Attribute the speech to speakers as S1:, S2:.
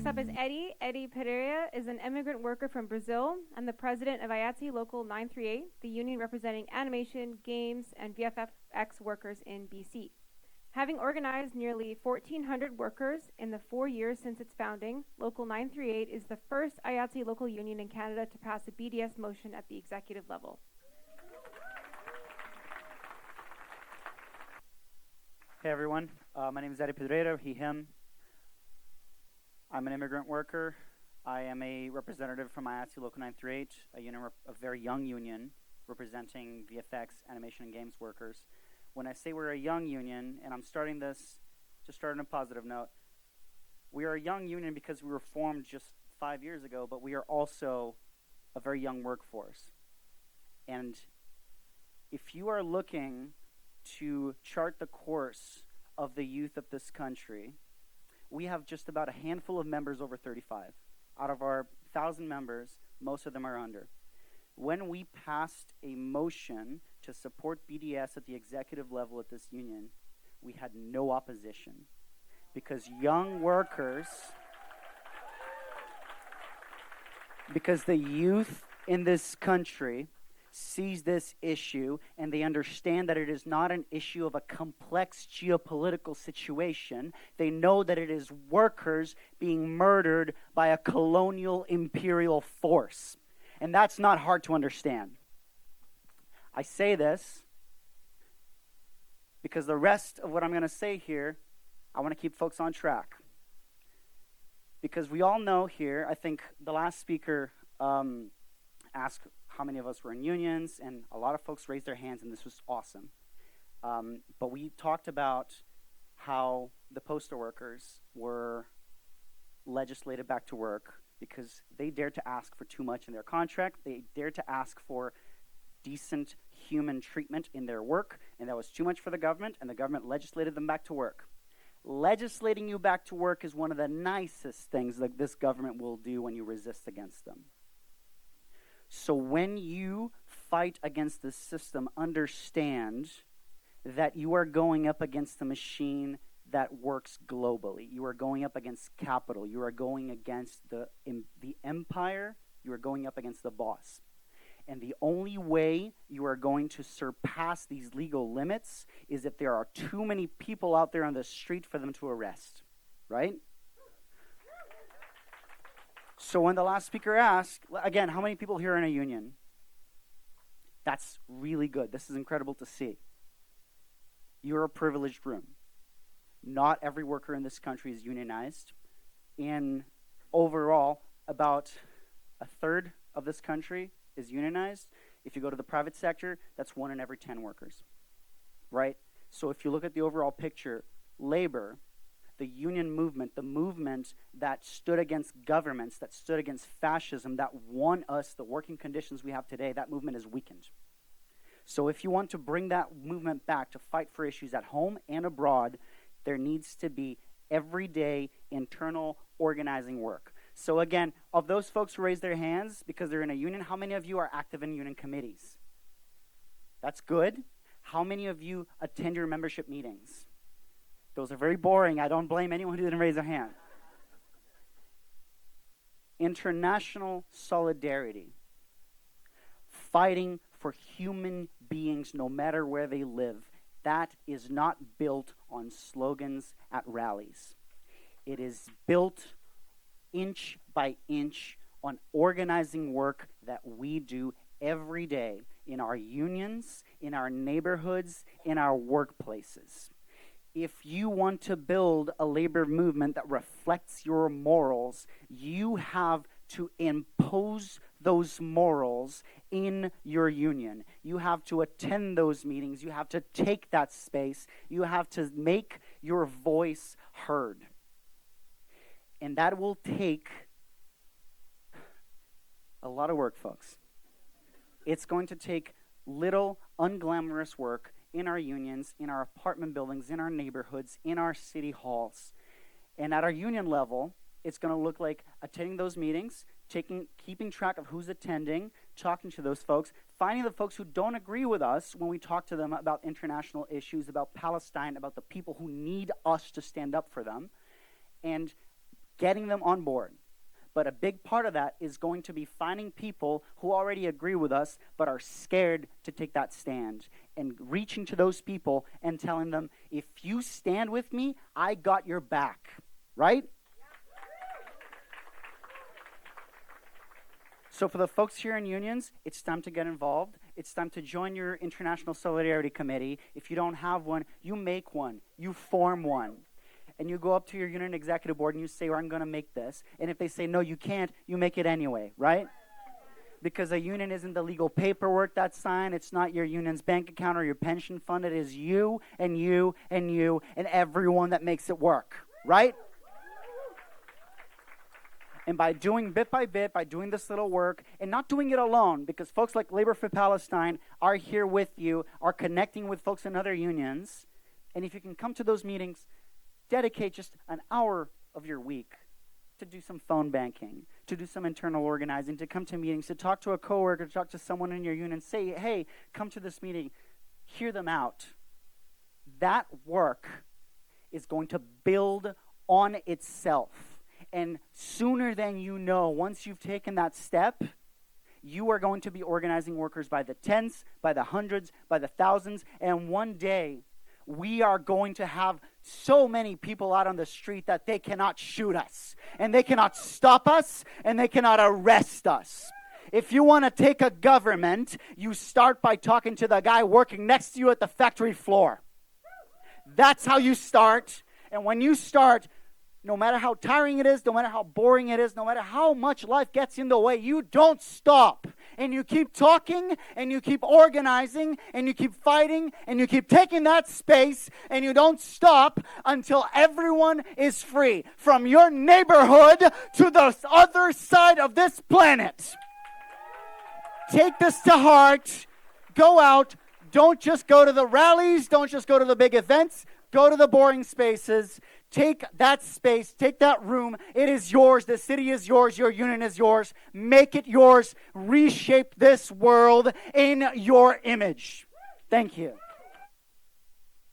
S1: up is Eddy Pedreira is an immigrant worker from Brazil and the president of IATSE Local 938, the union representing animation, games, and VFX workers in BC. Having organized nearly 1,400 workers in the 4 years since its founding, Local 938 is the first IATSE local union in Canada to pass a BDS motion at the executive level.
S2: Hey everyone, my name is Eddy Pedreira, he, him. I'm an immigrant worker. I am a representative from IATSE Local 938, a very young union representing VFX, animation, and games workers. When I say we're a young union, and I'm starting this to start on a positive note, we are a young union because we were formed just 5 years ago, but we are also a very young workforce. And if you are looking to chart the course of the youth of this country, we have just about a handful of members over 35. Out of our 1,000 members, most of them are under. When we passed a motion to support BDS at the executive level at this union, we had no opposition because young workers, because the youth in this country sees this issue and they understand that it is not an issue of a complex geopolitical situation. They know that it is workers being murdered by a colonial imperial force. And that's not hard to understand. I say this because the rest of what I'm going to say here, I want to keep folks on track. Because we all know here, I think the last speaker asked how many of us were in unions, and a lot of folks raised their hands, and this was awesome. But we talked about how the postal workers were legislated back to work because they dared to ask for too much in their contract. They dared to ask for decent human treatment in their work, and that was too much for the government, and the government legislated them back to work. Legislating you back to work is one of the nicest things that this government will do when you resist against them. So when you fight against the system, understand that you are going up against a machine that works globally. You are going up against capital. You are going against the empire. You are going up against the boss. And the only way you are going to surpass these legal limits is if there are too many people out there on the street for them to arrest, right? So when the last speaker asked, again, how many people here are in a union? That's really good. This is incredible to see. You're a privileged room. Not every worker in this country is unionized. And overall, about a third of this country is unionized. If you go to the private sector, that's 1 in every 10 workers, right? So if you look at the overall picture, labor, the union movement, the movement that stood against governments, that stood against fascism, that won us the working conditions we have today, that movement is weakened. So if you want to bring that movement back to fight for issues at home and abroad, there needs to be everyday internal organizing work. So again, of those folks who raise their hands because they're in a union, how many of you are active in union committees? That's good. How many of you attend your membership meetings? Those are very boring. I don't blame anyone who didn't raise their hand. International solidarity. Fighting for human beings no matter where they live. That is not built on slogans at rallies. It is built inch by inch on organizing work that we do every day in our unions, in our neighborhoods, in our workplaces. If you want to build a labor movement that reflects your morals, you have to impose those morals in your union. You have to attend those meetings. You have to take that space. You have to make your voice heard. And that will take a lot of work, folks. It's going to take little unglamorous work in our unions, in our apartment buildings, in our neighborhoods, in our city halls. And at our union level, it's going to look like attending those meetings, keeping track of who's attending, talking to those folks, finding the folks who don't agree with us when we talk to them about international issues, about Palestine, about the people who need us to stand up for them, and getting them on board. But a big part of that is going to be finding people who already agree with us but are scared to take that stand, and reaching to those people and telling them, if you stand with me, I got your back, right? So for the folks here in unions, it's time to get involved. It's time to join your International Solidarity Committee. If you don't have one, you make one. You form one. And you go up to your union executive board and you say, well, I'm going to make this. And if they say, no, you can't, you make it anyway, right? Because a union isn't the legal paperwork that's signed. It's not your union's bank account or your pension fund. It is you and you and you and everyone that makes it work, right? And by doing bit by bit, by doing this little work, and not doing it alone, because folks like Labor for Palestine are here with you, are connecting with folks in other unions. And if you can come to those meetings, dedicate just an hour of your week to do some phone banking, to do some internal organizing, to come to meetings, to talk to a coworker, to talk to someone in your union, say, hey, come to this meeting, hear them out. That work is going to build on itself. And sooner than you know, once you've taken that step, you are going to be organizing workers by the tens, by the hundreds, by the thousands, and one day we are going to have so many people out on the street that they cannot shoot us, and they cannot stop us, and they cannot arrest us. If you want to take a government, you start by talking to the guy working next to you at the factory floor. That's how you start. And when you start, no matter how tiring it is, no matter how boring it is, no matter how much life gets in the way, you don't stop. And you keep talking, and you keep organizing, and you keep fighting, and you keep taking that space, and you don't stop until everyone is free. From your neighborhood to the other side of this planet. Take this to heart. Go out. Don't just go to the rallies. Don't just go to the big events. Go to the boring spaces. Take that space, take that room. It is yours. The city is yours. Your union is yours. Make it yours. Reshape this world in your image. Thank you.